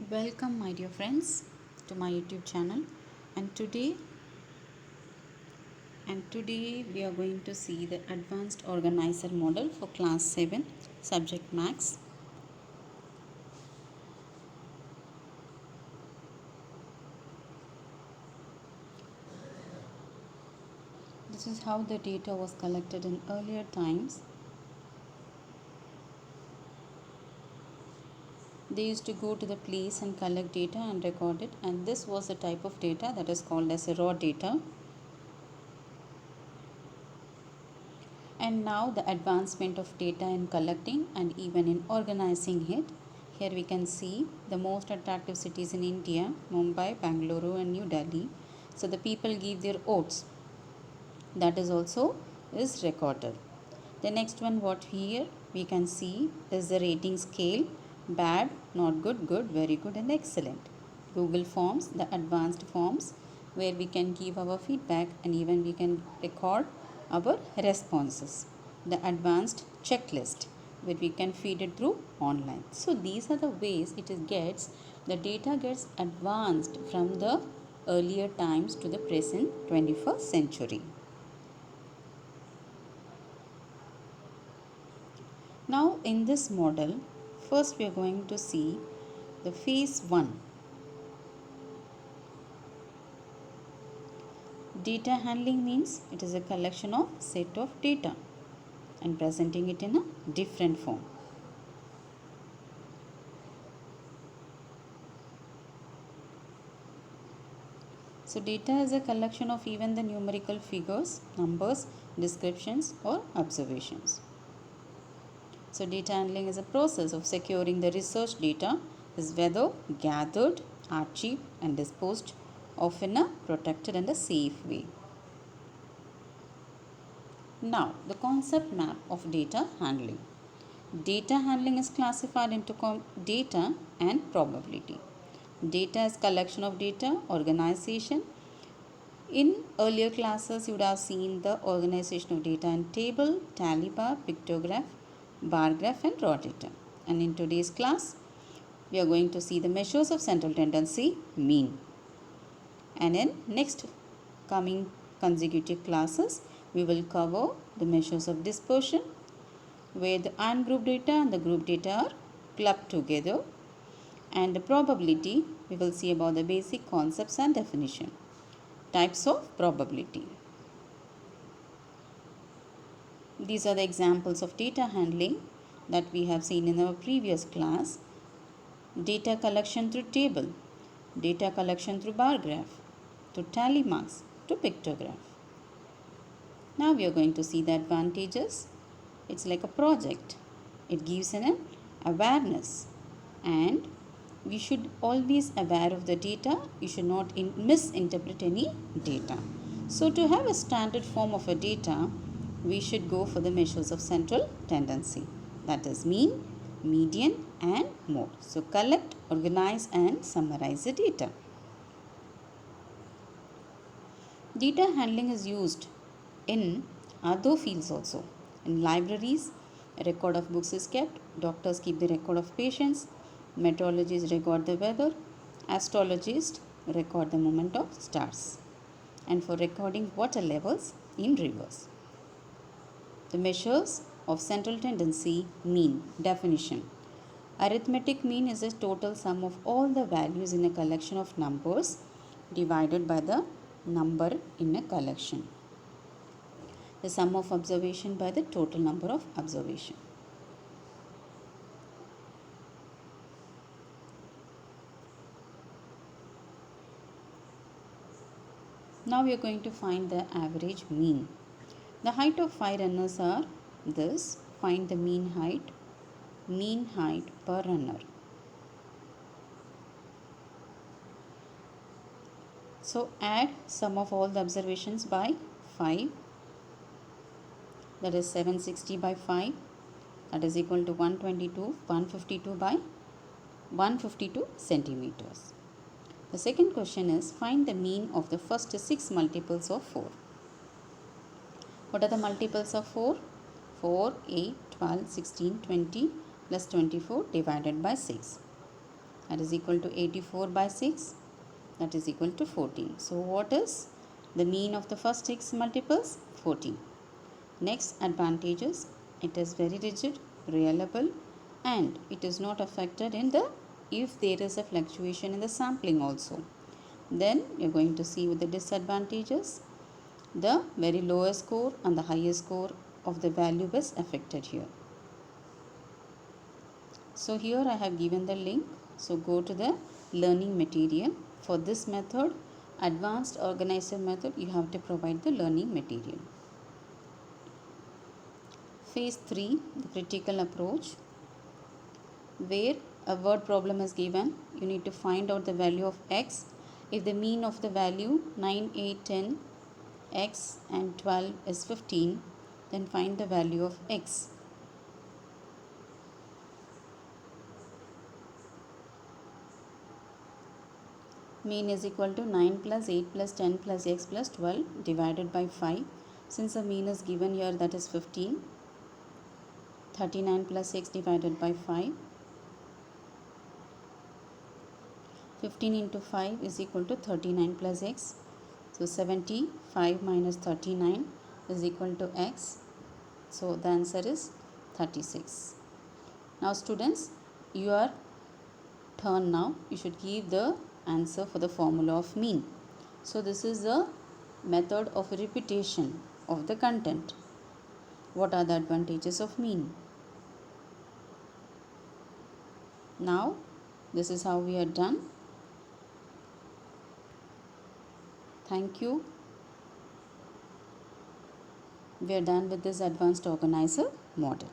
Welcome, my dear friends, to my YouTube channel. And today, we are going to see the advanced organizer model for class 7 subject max. This is how the data was collected in earlier times. They used to go to the place and collect data and record it, and this was a type of data that is called as a raw data. And now the advancement of data in collecting and even in organizing it. Here we can see the most attractive cities in India: Mumbai, Bangalore and New Delhi. So the people give their votes. That is also is recorded. The next one what here we can see is the rating scale: bad, not good, good, very good and excellent. Google Forms, the advanced forms where we can give our feedback and even we can record our responses. The advanced checklist where we can feed it through online. So these are the ways the data gets advanced from the earlier times to the present 21st century. Now in this model, first we are going to see the phase 1. Data handling means it is a collection of set of data and presenting it in a different form. So data is a collection of even the numerical figures, numbers, descriptions or observations. So data handling is a process of securing the research data is whether gathered, archived and disposed of in a protected and a safe way. Now the concept map of data handling. Data handling is classified into data and probability. Data is collection of data, organization. In earlier classes, you would have seen the organization of data in table, tally bar, pictograph, bar graph and raw data. And in today's class, we are going to see the measures of central tendency, mean. And in next coming consecutive classes, we will cover the measures of dispersion, where the ungrouped data and the group data are clubbed together. And the probability, we will see about the basic concepts and definition. Types of probability. These are the examples of data handling that we have seen in our previous class. Data collection through table, data collection through bar graph, to tally marks, to pictograph. Now we are going to see the advantages. It's like a project. It gives an awareness, and we should always aware of the data. You should not misinterpret any data. So to have a standard form of a data, we should go for the measures of central tendency. That is mean, median and mode. So collect, organize and summarize the data. Data handling is used in other fields also. In libraries, a record of books is kept. Doctors keep the record of patients. Meteorologists record the weather. Astrologists record the movement of stars. And for recording water levels in rivers. The measures of central tendency, mean. Definition. Arithmetic mean is a total sum of all the values in a collection of numbers divided by the number in a collection. The sum of observation by the total number of observation. Now we are going to find the average mean. The height of 5 runners are this. Find the mean height per runner. So add sum of all the observations by 5, that is 760 by 5, that is equal to 152 by 152 centimeters. The second question is find the mean of the first 6 multiples of 4. What are the multiples of 4? 4, 8, 12, 16, 20 plus 24 divided by 6. that is equal to 84 by 6, that is equal to 14. So what is the mean of the first 6 multiples? 14. Next advantages, it is very rigid, reliable, and it is not affected in the if there is a fluctuation in the sampling also. Then you are going to see with the disadvantages, the very lowest score and the highest score of the value is affected here. So here I have given the link. So go to the learning material. For this method, advanced organizer method, you have to provide the learning material. Phase 3, the critical approach, where a word problem is given. You need to find out the value of x. If the mean of the value 9, 8, 10, x and 12 is 15, then find the value of x. Mean is equal to 9 plus 8 plus 10 plus x plus 12 divided by 5. Since the mean is given here, that is 15. 39 plus 6 divided by 5. 15 into 5 is equal to 39 plus x. So 75 minus 39 is equal to x. So the answer is 36. Now students, your turn now. You should give the answer for the formula of mean. So this is the method of repetition of the content. What are the advantages of mean? Now this is how we are done. Thank you. We are done with this advanced organizer model.